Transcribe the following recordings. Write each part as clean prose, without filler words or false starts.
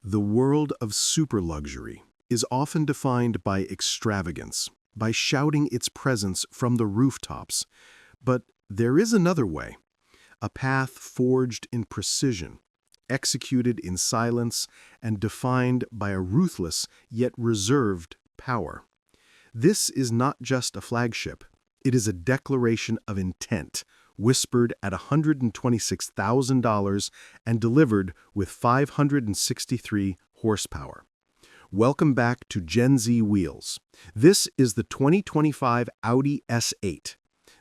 The world of superluxury is often defined by extravagance, by shouting its presence from the rooftops. But there is another way, a path forged in precision, executed in silence, and defined by a ruthless yet reserved power. This is not just a flagship. It is a declaration of intent, whispered at $126,000 and delivered with 563 horsepower. Welcome back to GenZ Wheels. This is the 2025 Audi S8,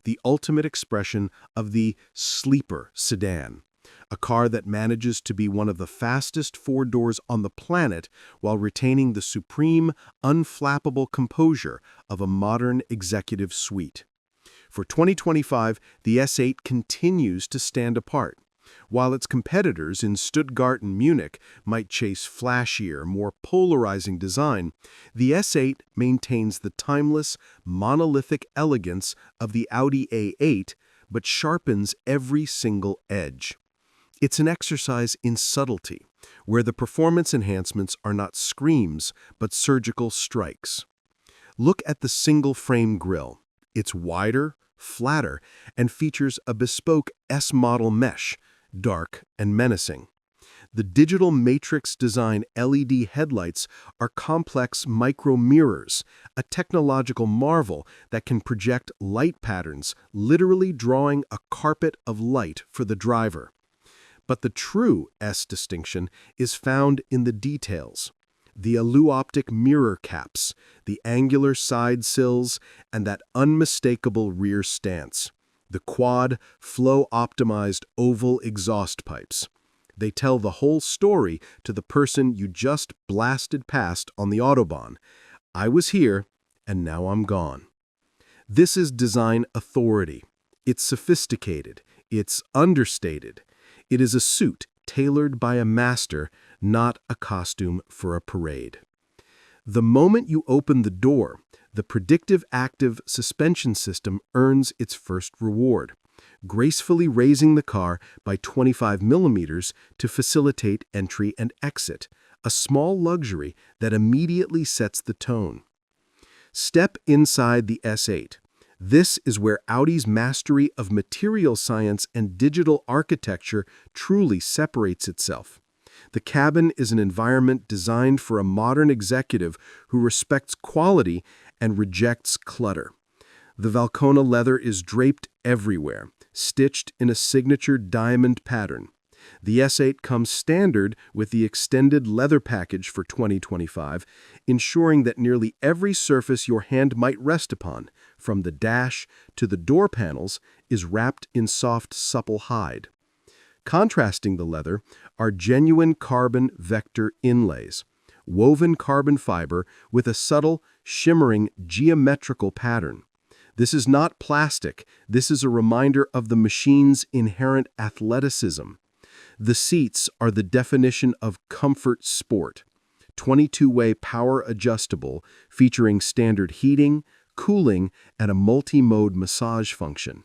the ultimate expression of the sleeper sedan, a car that manages to be one of the fastest four doors on the planet while retaining the supreme, unflappable composure of a modern executive suite. For 2025, the S8 continues to stand apart. While its competitors in Stuttgart and Munich might chase flashier, more polarizing design, the S8 maintains the timeless, monolithic elegance of the Audi A8, but sharpens every single edge. It's an exercise in subtlety, where the performance enhancements are not screams, but surgical strikes. Look at the single-frame grille. It's wider, flatter, and features a bespoke S-model mesh, dark and menacing. The digital matrix design LED headlights are complex micro-mirrors, a technological marvel that can project light patterns, literally drawing a carpet of light for the driver. But the true S distinction is found in the details. The alu-optic mirror caps, the angular side sills, and that unmistakable rear stance. The quad, flow-optimized oval exhaust pipes. They tell the whole story to the person you just blasted past on the Autobahn. I was here, and now I'm gone. This is design authority. It's sophisticated. It's understated. It is a suit tailored by a master, not a costume for a parade. The moment you open the door, the Predictive Active Suspension System earns its first reward, gracefully raising the car by 25 millimeters to facilitate entry and exit, a small luxury that immediately sets the tone. Step inside the S8. This is where Audi's mastery of material science and digital architecture truly separates itself. The cabin is an environment designed for a modern executive who respects quality and rejects clutter. The Valcona leather is draped everywhere, stitched in a signature diamond pattern. The S8 comes standard with the extended leather package for 2025, ensuring that nearly every surface your hand might rest upon, from the dash to the door panels, is wrapped in soft, supple hide. Contrasting the leather are genuine carbon vector inlays, woven carbon fiber with a subtle, shimmering geometrical pattern. This is not plastic. This is a reminder of the machine's inherent athleticism. The seats are the definition of comfort sport. 22-way power adjustable, featuring standard heating, cooling, and a multi-mode massage function.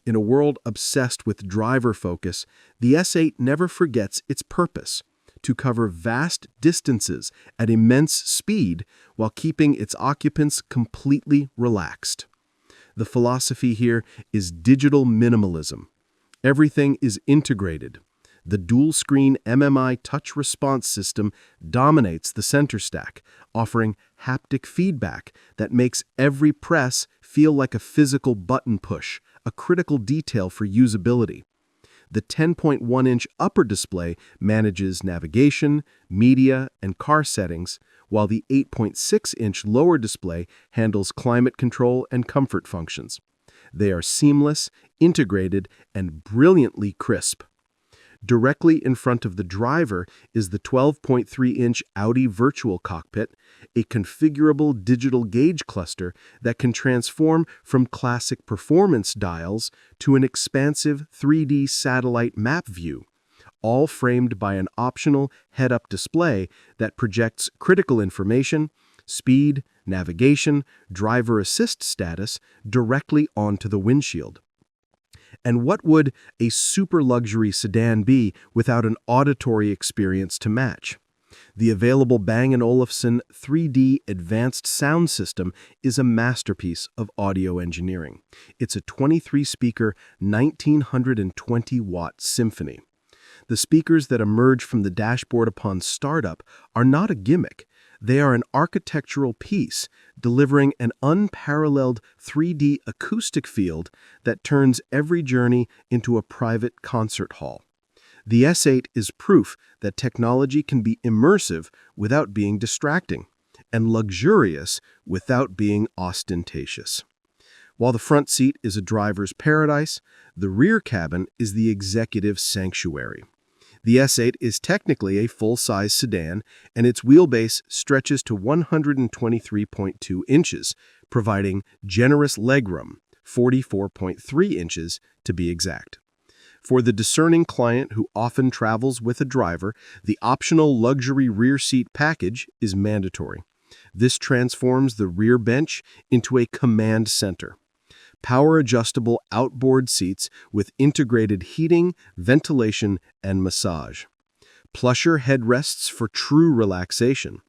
In a world obsessed with driver focus, the S8 never forgets its purpose: to cover vast distances at immense speed while keeping its occupants completely relaxed. The philosophy here is digital minimalism. Everything is integrated. The dual-screen MMI touch response system dominates the center stack, offering haptic feedback that makes every press feel like a physical button push, a critical detail for usability. The 10.1-inch upper display manages navigation, media, and car settings, while the 8.6-inch lower display handles climate control and comfort functions. They are seamless, integrated, and brilliantly crisp. Directly in front of the driver is the 12.3-inch Audi Virtual Cockpit, a configurable digital gauge cluster that can transform from classic performance dials to an expansive 3D satellite map view, all framed by an optional head-up display that projects critical information, speed, navigation, driver assist status directly onto the windshield. And what would a super luxury sedan be without an auditory experience to match? The available Bang & Olufsen 3D advanced sound system is a masterpiece of audio engineering. It's a 23-speaker, 1920-watt symphony. The speakers that emerge from the dashboard upon startup are not a gimmick. They are an architectural piece, delivering an unparalleled 3D acoustic field that turns every journey into a private concert hall. The S8 is proof that technology can be immersive without being distracting, and luxurious without being ostentatious. While the front seat is a driver's paradise, the rear cabin is the executive sanctuary. The S8 is technically a full-size sedan, and its wheelbase stretches to 123.2 inches, providing generous legroom, 44.3 inches to be exact. For the discerning client who often travels with a driver, the optional luxury rear seat package is mandatory. This transforms the rear bench into a command center. Power-adjustable outboard seats with integrated heating, ventilation, and massage. Plusher headrests for true relaxation.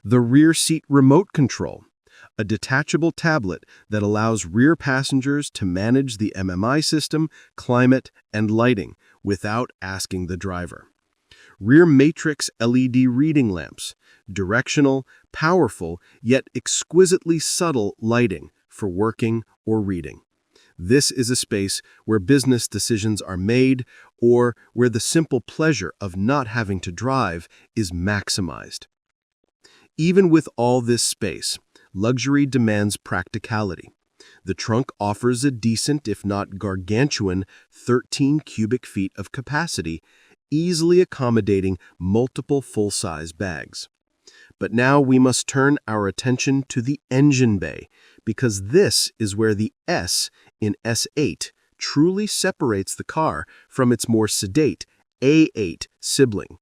The rear seat remote control, a detachable tablet that allows rear passengers to manage the MMI system, climate, and lighting without asking the driver. Rear matrix LED reading lamps, directional, powerful, yet exquisitely subtle lighting for working or reading. This is a space where business decisions are made or where the simple pleasure of not having to drive is maximized. Even with all this space, luxury demands practicality. The trunk offers a decent, if not gargantuan, 13 cubic feet of capacity, easily accommodating multiple full-size bags. But now we must turn our attention to the engine bay, because this is where the S in S8 truly separates the car from its more sedate A8 sibling.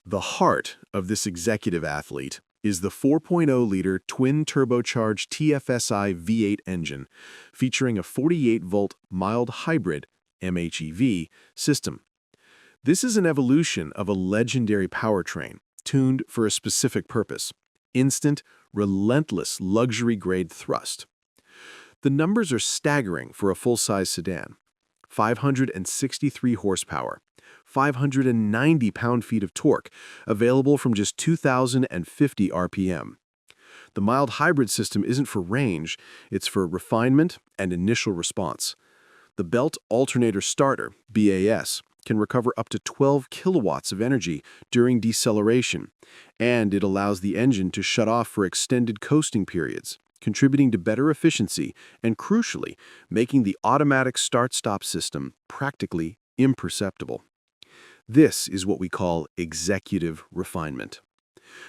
The heart of this executive athlete is the 4.0-liter twin-turbocharged TFSI V8 engine, featuring a 48-volt mild hybrid MHEV system. This is an evolution of a legendary powertrain, tuned for a specific purpose: instant, relentless luxury-grade thrust. The numbers are staggering for a full-size sedan. 563 horsepower, 590 pound-feet of torque, available from just 2,050 RPM. The mild hybrid system isn't for range, it's for refinement and initial response. The belt alternator starter, BAS, can recover up to 12 kilowatts of energy during deceleration, and it allows the engine to shut off for extended coasting periods, contributing to better efficiency and, crucially, making the automatic start-stop system practically imperceptible. This is what we call executive refinement.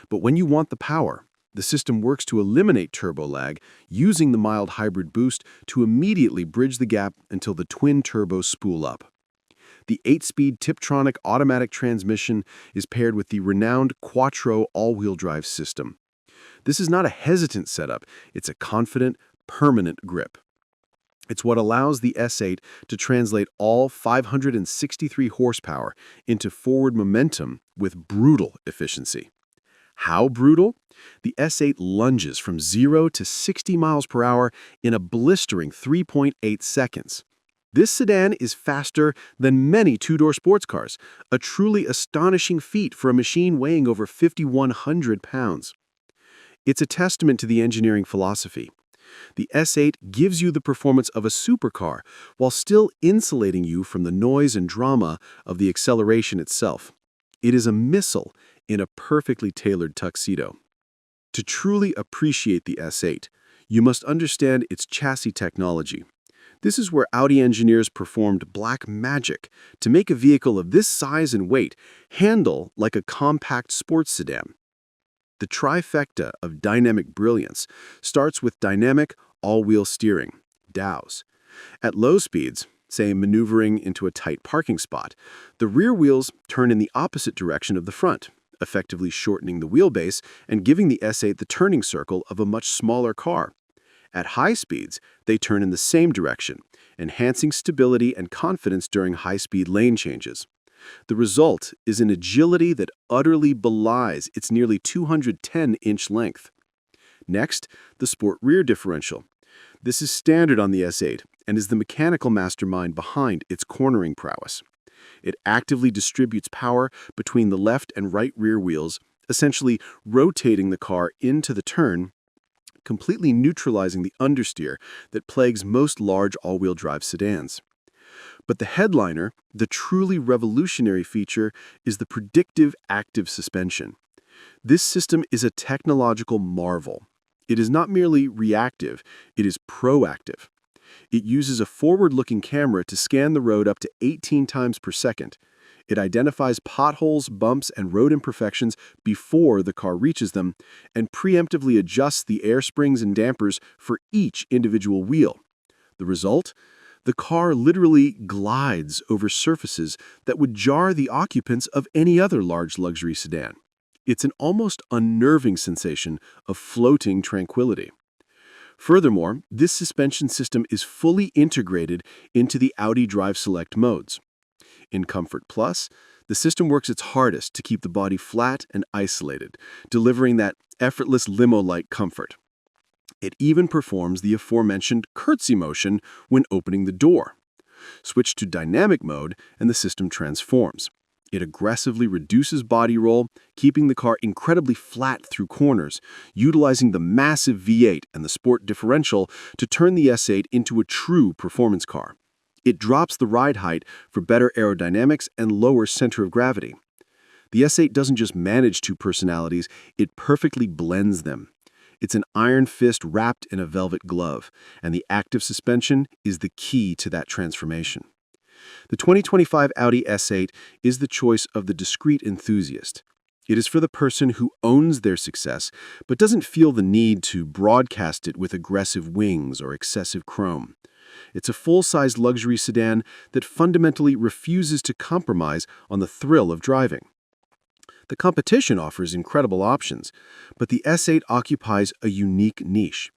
But when you want the power, the system works to eliminate turbo lag, using the mild hybrid boost to immediately bridge the gap until the twin turbos spool up. The 8-speed Tiptronic automatic transmission is paired with the renowned Quattro all-wheel drive system. This is not a hesitant setup, it's a confident, permanent grip. It's what allows the S8 to translate all 563 horsepower into forward momentum with brutal efficiency. How brutal? The S8 lunges from 0 to 60 miles per hour in a blistering 3.8 seconds. This sedan is faster than many two-door sports cars, a truly astonishing feat for a machine weighing over 5,100 pounds. It's a testament to the engineering philosophy. The S8 gives you the performance of a supercar while still insulating you from the noise and drama of the acceleration itself. It is a missile in a perfectly tailored tuxedo. To truly appreciate the S8, you must understand its chassis technology. This is where Audi engineers performed black magic to make a vehicle of this size and weight handle like a compact sports sedan. The trifecta of dynamic brilliance starts with dynamic all-wheel steering, DAOs. At low speeds, say maneuvering into a tight parking spot, the rear wheels turn in the opposite direction of the front, effectively shortening the wheelbase and giving the S8 the turning circle of a much smaller car. At high speeds, they turn in the same direction, enhancing stability and confidence during high-speed lane changes. The result is an agility that utterly belies its nearly 210-inch length. Next, the sport rear differential. This is standard on the S8 and is the mechanical mastermind behind its cornering prowess. It actively distributes power between the left and right rear wheels, essentially rotating the car into the turn, completely neutralizing the understeer that plagues most large all-wheel drive sedans. But the headliner, the truly revolutionary feature, is the Predictive Active Suspension. This system is a technological marvel. It is not merely reactive, it is proactive. It uses a forward-looking camera to scan the road up to 18 times per second. It identifies potholes, bumps, and road imperfections before the car reaches them, and preemptively adjusts the air springs and dampers for each individual wheel. The result? The car literally glides over surfaces that would jar the occupants of any other large luxury sedan. It's an almost unnerving sensation of floating tranquility. Furthermore, this suspension system is fully integrated into the Audi Drive Select modes. In Comfort Plus, the system works its hardest to keep the body flat and isolated, delivering that effortless limo-like comfort. It even performs the aforementioned curtsy motion when opening the door. Switch to dynamic mode and the system transforms. It aggressively reduces body roll, keeping the car incredibly flat through corners, utilizing the massive V8 and the sport differential to turn the S8 into a true performance car. It drops the ride height for better aerodynamics and lower center of gravity. The S8 doesn't just manage two personalities, it perfectly blends them. It's an iron fist wrapped in a velvet glove, and the active suspension is the key to that transformation. The 2025 Audi S8 is the choice of the discreet enthusiast. It is for the person who owns their success, but doesn't feel the need to broadcast it with aggressive wings or excessive chrome. It's a full-sized luxury sedan that fundamentally refuses to compromise on the thrill of driving. The competition offers incredible options, but the S8 occupies a unique niche.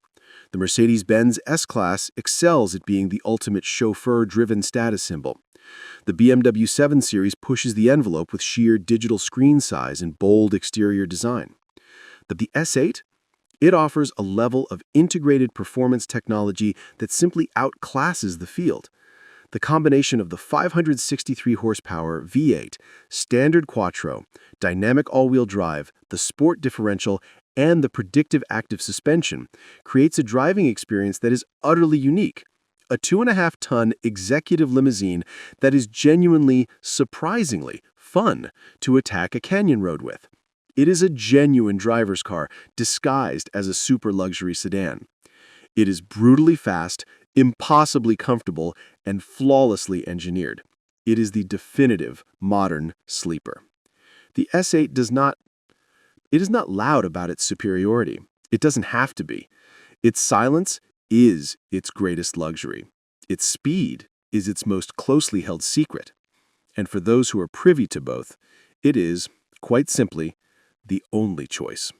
The Mercedes-Benz S-Class excels at being the ultimate chauffeur-driven status symbol. The BMW 7 Series pushes the envelope with sheer digital screen size and bold exterior design. But the S8? It offers a level of integrated performance technology that simply outclasses the field. The combination of the 563 horsepower V8, standard Quattro, dynamic all-wheel drive, the sport differential, and the predictive active suspension creates a driving experience that is utterly unique. A 2.5-ton executive limousine that is genuinely, surprisingly fun to attack a canyon road with. It is a genuine driver's car disguised as a super luxury sedan. It is brutally fast, impossibly comfortable, and flawlessly engineered. It is the definitive modern sleeper. The S8 is not loud about its superiority. It doesn't have to be. Its silence is its greatest luxury. Its speed is its most closely held secret. And for those who are privy to both, it is, quite simply, the only choice.